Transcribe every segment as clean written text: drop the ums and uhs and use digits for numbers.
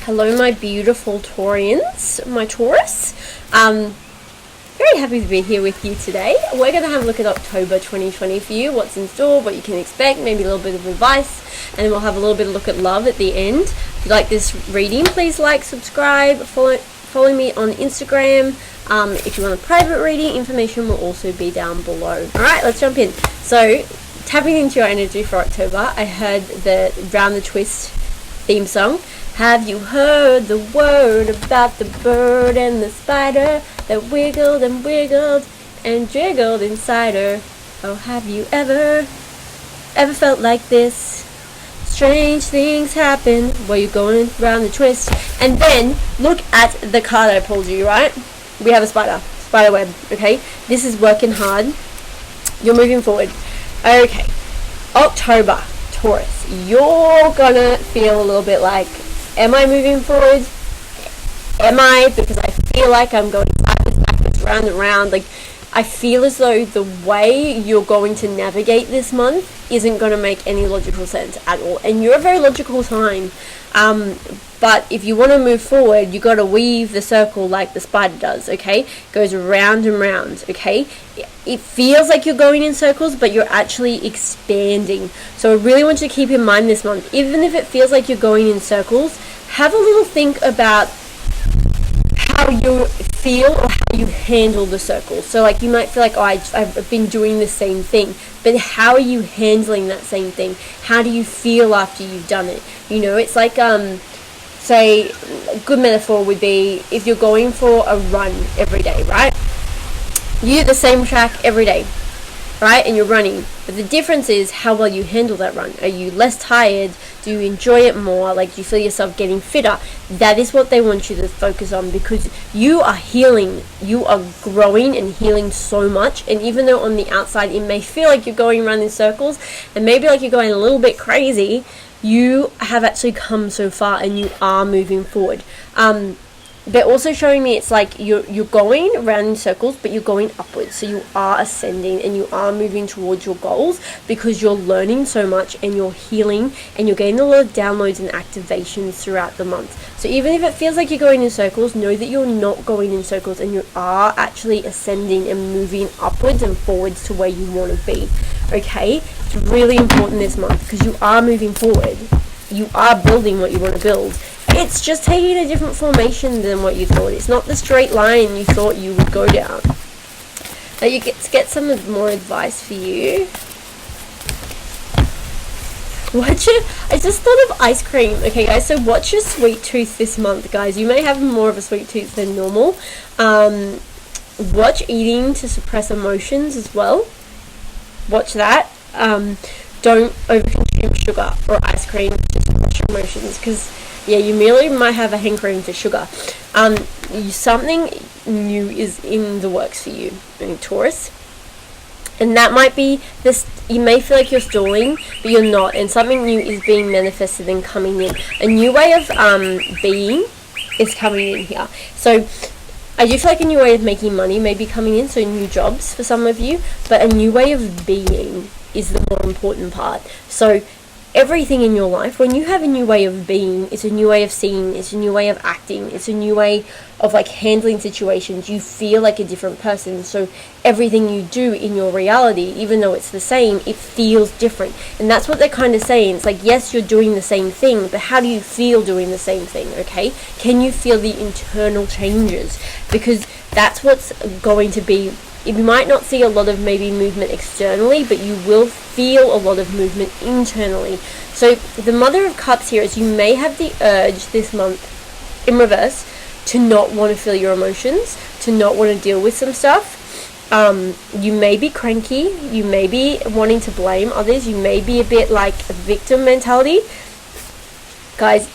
Hello my beautiful Taurians, my Taurus. Very happy to be here with you today. We're going to have a look at October 2020 for you, what's in store, what you can expect, maybe a little bit of advice, and then we'll have a little bit of look at love at the end. If you like this reading, please like, subscribe, follow me on Instagram. If you want a private reading, information will also be down below. Alright, let's jump in. So, tapping into your energy for October, I heard the Round the Twist theme song. Have you heard the word about the bird and the spider that wiggled and wiggled and jiggled inside her? Oh, have you ever felt like this? Strange things happen while you're going round the twist. And then look at the card I pulled you, right? We have a spider web, okay? This is working hard. You're moving forward. Okay, October, Taurus. You're gonna feel a little bit like, am I moving forward? Am I? Because I feel like I'm going backwards, round and round. Like, I feel as though the way you're going to navigate this month isn't going to make any logical sense at all. And you're a very logical sign. But if you want to move forward, you got to weave the circle like the spider does, okay? It goes round and round, okay? It feels like you're going in circles, but you're actually expanding. So I really want you to keep in mind this month, even if it feels like you're going in circles, have a little think about how you feel or how you handle the circle. So like you might feel like, oh, I've been doing the same thing, but how are you handling that same thing? How do you feel after you've done it? You know, it's like, say, a good metaphor would be if you're going for a run every day, right? You do the same track every day, right? And you're running. But the difference is how well you handle that run. Are you less tired? Do you enjoy it more? Like, do you feel yourself getting fitter? That is what they want you to focus on, because you are healing. You are growing and healing so much. And even though on the outside it may feel like you're going around in circles and maybe like you're going a little bit crazy, you have actually come so far and you are moving forward. They're also showing me it's like you're going around in circles, but you're going upwards. So you are ascending and you are moving towards your goals because you're learning so much and you're healing and you're getting a lot of downloads and activations throughout the month. So even if it feels like you're going in circles, know that you're not going in circles and you are actually ascending and moving upwards and forwards to where you want to be. Okay? It's really important this month because you are moving forward. You are building what you want to build. It's just taking a different formation than what you thought. It's not the straight line you thought you would go down. Now you get some more advice for you. I just thought of ice cream. Okay guys, so watch your sweet tooth this month, guys. You may have more of a sweet tooth than normal. Watch eating to suppress emotions as well. Watch that. Don't overconsume sugar or ice cream to suppress your emotions, because yeah, you merely might have a hankering for sugar. Something new is in the works for you, Taurus. And that might be this, you may feel like you're stalling, but you're not. And something new is being manifested and coming in. A new way of being is coming in here. So I do feel like a new way of making money may be coming in, so new jobs for some of you, but a new way of being is the more important part. So everything in your life, when you have a new way of being, it's a new way of seeing, it's a new way of acting, it's a new way of like handling situations. You feel like a different person. So everything you do in your reality, even though it's the same, it feels different. And that's what they're kind of saying. It's like, yes, you're doing the same thing, but how do you feel doing the same thing? Okay, can you feel the internal changes? Because that's what's going to be. You might not see a lot of maybe movement externally, but you will feel a lot of movement internally. So the Mother of Cups here is you may have the urge this month, in reverse, to not want to feel your emotions, to not want to deal with some stuff. You may be cranky, you may be wanting to blame others, you may be a bit like a victim mentality. Guys,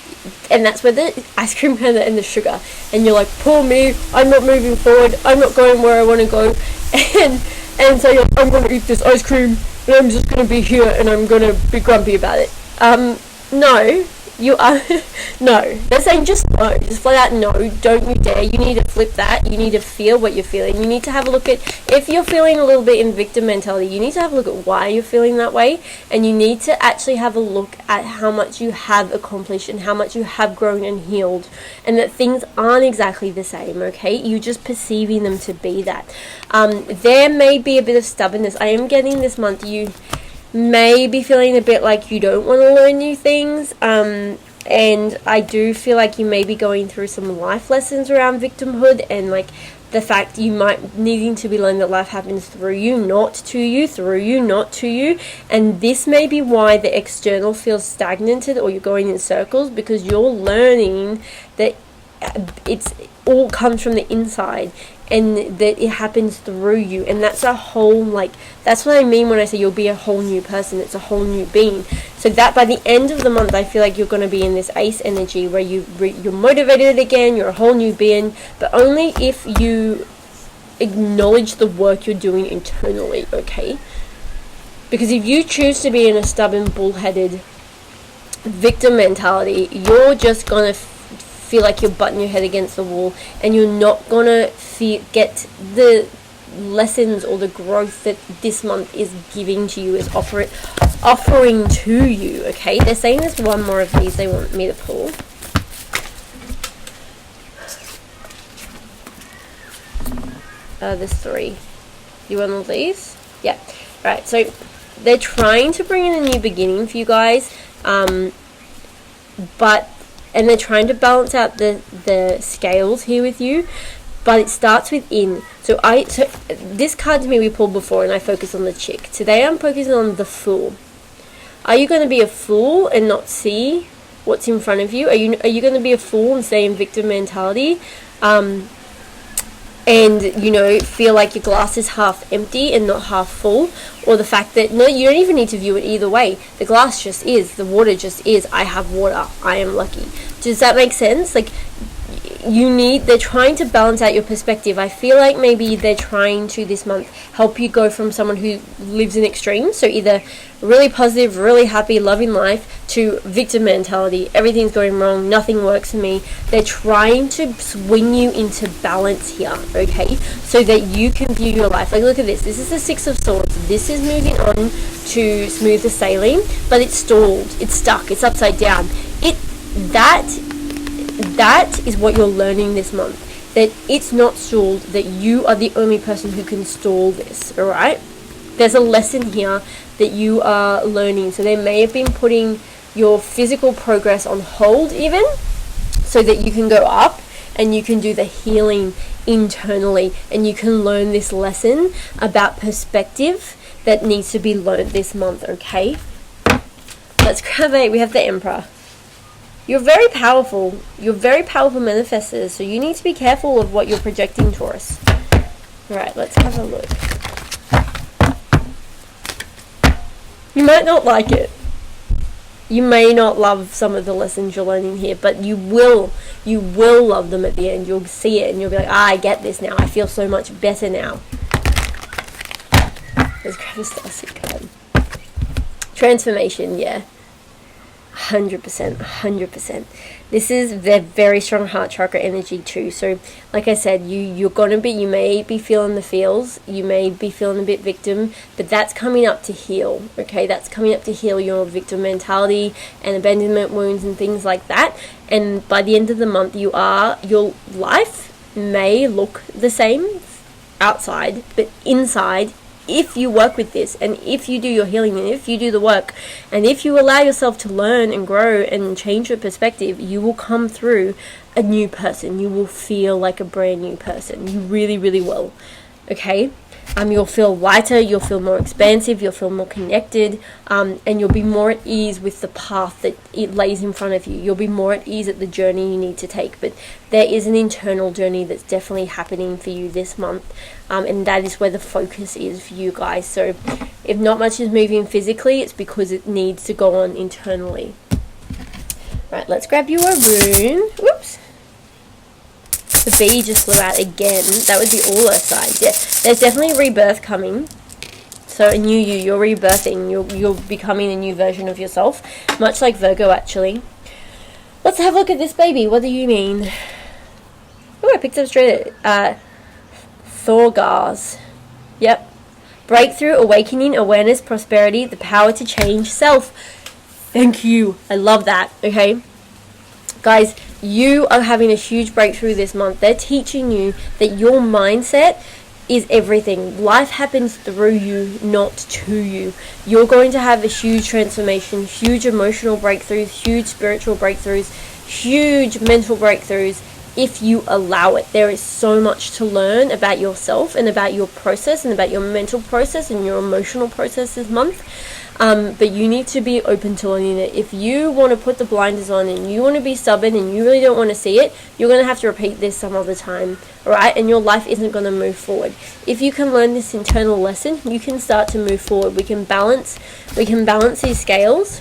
and that's where the ice cream and the sugar, and you're like, poor me, I'm not moving forward, I'm not going where I want to go, and so you're like, I'm going to eat this ice cream and I'm just going to be here and I'm going to be grumpy about it. No, You are no. They're saying just no. Just flat out no. Don't you dare. You need to flip that. You need to feel what you're feeling. You need to have a look at, if you're feeling a little bit in victim mentality, you need to have a look at why you're feeling that way, and you need to actually have a look at how much you have accomplished and how much you have grown and healed, and that things aren't exactly the same, okay? You're just perceiving them to be that. There may be a bit of stubbornness. I am getting this month, you may be feeling a bit like you don't want to learn new things, and I do feel like you may be going through some life lessons around victimhood, and like the fact you might needing to be learned that life happens through you, not to you, through you, not to you. And this may be why the external feels stagnated, or you're going in circles, because you're learning that it's all comes from the inside, and that it happens through you. And that's a whole, like, that's what I mean when I say you'll be a whole new person. It's a whole new being. So that by the end of the month, I feel like you're going to be in this ace energy where you're motivated again, you're a whole new being, but only if you acknowledge the work you're doing internally, okay? Because if you choose to be in a stubborn, bullheaded victim mentality, you're just going to feel like you're butting your head against the wall, and you're not gonna get the lessons or the growth that this month is giving to you, is offering to you, okay? They're saying there's one more of these they want me to pull. There's 3. You want all these? Yeah. Right, so they're trying to bring in a new beginning for you guys, and they're trying to balance out the scales here with you, but it starts within. So this card to me we pulled before, and I focus on the chick. Today I'm focusing on the Fool. Are you going to be a fool and not see what's in front of you? Are you going to be a fool and stay in victim mentality, and feel like your glass is half empty and not half full? Or the fact that no, you don't even need to view it either way. The glass just is, the water just is. I have water, I am lucky. Does that make sense? Like, they're trying to balance out your perspective. I feel like maybe they're trying to this month help you go from someone who lives in extremes, so either really positive, really happy, loving life, to victim mentality. Everything's going wrong, nothing works for me. They're trying to swing you into balance here, okay? So that you can view your life. Like, look at this. This is the 6 of Swords. This is moving on to smooth the sailing, but it's stalled. It's stuck. It's upside down. That is what you're learning this month. That it's not stalled, that you are the only person who can stall this, alright? There's a lesson here that you are learning. So they may have been putting your physical progress on hold even, so that you can go up and you can do the healing internally, and you can learn this lesson about perspective that needs to be learned this month, okay? Let's grab we have the Emperor. You're very powerful. You're very powerful manifestors, so you need to be careful of what you're projecting, Taurus. Alright, let's have a look. You might not like it. You may not love some of the lessons you're learning here, but you will love them at the end. You'll see it and you'll be like, I get this now. I feel so much better now. Let's grab a Starseed card. Transformation, yeah. 100%. This is the very strong heart chakra energy too. So like I said, you may be feeling the feels, you may be feeling a bit victim, but that's coming up to heal, okay? That's coming up to heal your victim mentality and abandonment wounds and things like that. And by the end of the month, your life may look the same outside, but inside, if you work with this, and if you do your healing, and if you do the work, and if you allow yourself to learn and grow and change your perspective, you will come through a new person. You will feel like a brand new person. You really, really will. Okay? You'll feel lighter, you'll feel more expansive, you'll feel more connected, and you'll be more at ease with the path that it lays in front of you. You'll be more at ease at the journey you need to take. But there is an internal journey that's definitely happening for you this month, and that is where the focus is for you guys. So if not much is moving physically, it's because it needs to go on internally. Right, let's grab you a rune. Whoops. The bee just flew out again. That would be all Earth signs. Yeah, there's definitely a rebirth coming. So a new you're rebirthing. You're becoming a new version of yourself, much like Virgo actually. Let's have a look at this baby. What do you mean? Oh, I picked up straight Thorgars. Yep. Breakthrough, awakening, awareness, prosperity, the power to change self. Thank you. I love that. Okay. Guys, you are having a huge breakthrough this month. They're teaching you that your mindset is everything. Life happens through you, not to you. You're going to have a huge transformation, huge emotional breakthroughs, huge spiritual breakthroughs, huge mental breakthroughs if you allow it. There is so much to learn about yourself and about your process and about your mental process and your emotional process this month. But you need to be open to learning it. If you want to put the blinders on and you want to be stubborn and you really don't want to see it, you're going to have to repeat this some other time, alright? And your life isn't going to move forward. If you can learn this internal lesson, you can start to move forward. We can balance these scales,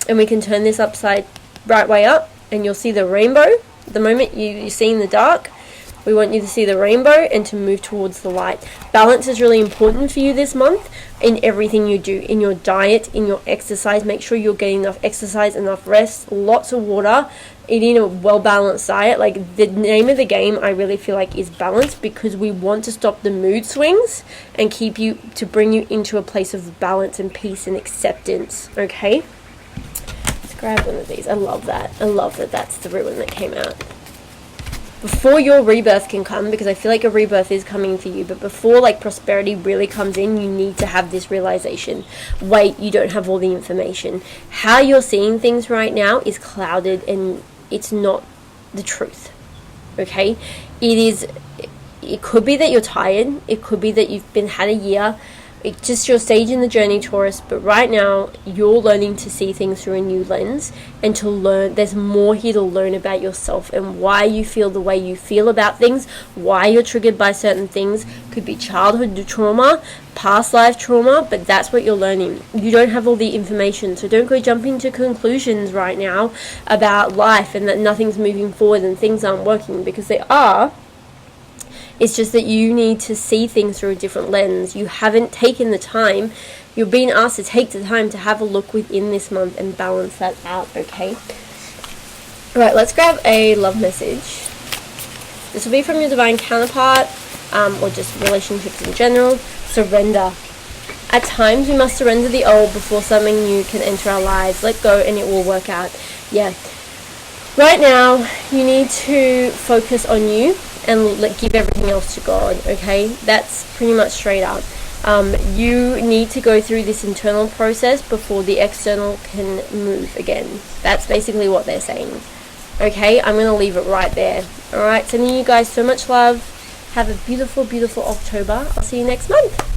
and we can turn this upside right way up, and you'll see the rainbow. The moment you're seeing the dark, we want you to see the rainbow and to move towards the light. Balance is really important for you this month in everything you do, in your diet, in your exercise. Make sure you're getting enough exercise, enough rest, lots of water, eating a well-balanced diet. Like, the name of the game, I really feel like, is balance, because we want to stop the mood swings and to bring you into a place of balance and peace and acceptance, okay? Let's grab one of these. I love that. I love that that's the ribbon that came out. Before your rebirth can come, because I feel like a rebirth is coming for you, but before like prosperity really comes in, you need to have this realization. Wait, you don't have all the information. How you're seeing things right now is clouded, and it's not the truth. Okay? It could be that you're tired. It could be that you've had a year. It's just your stage in the journey, Taurus, but right now you're learning to see things through a new lens and to learn. There's more here to learn about yourself and why you feel the way you feel about things, why you're triggered by certain things. Could be childhood trauma, past life trauma, but that's what you're learning. You don't have all the information, so don't go jumping to conclusions right now about life and that nothing's moving forward and things aren't working, because they are. It's just that you need to see things through a different lens. You haven't taken the time. You're being asked to take the time to have a look within this month and balance that out, okay? Alright, let's grab a love message. This will be from your divine counterpart, or just relationships in general. Surrender. At times, we must surrender the old before something new can enter our lives. Let go and it will work out. Yeah. Right now, you need to focus on you and give everything else to God, okay? That's pretty much straight up. You need to go through this internal process before the external can move again. That's basically what they're saying. Okay, I'm going to leave it right there. Alright, sending you guys so much love. Have a beautiful, beautiful October. I'll see you next month.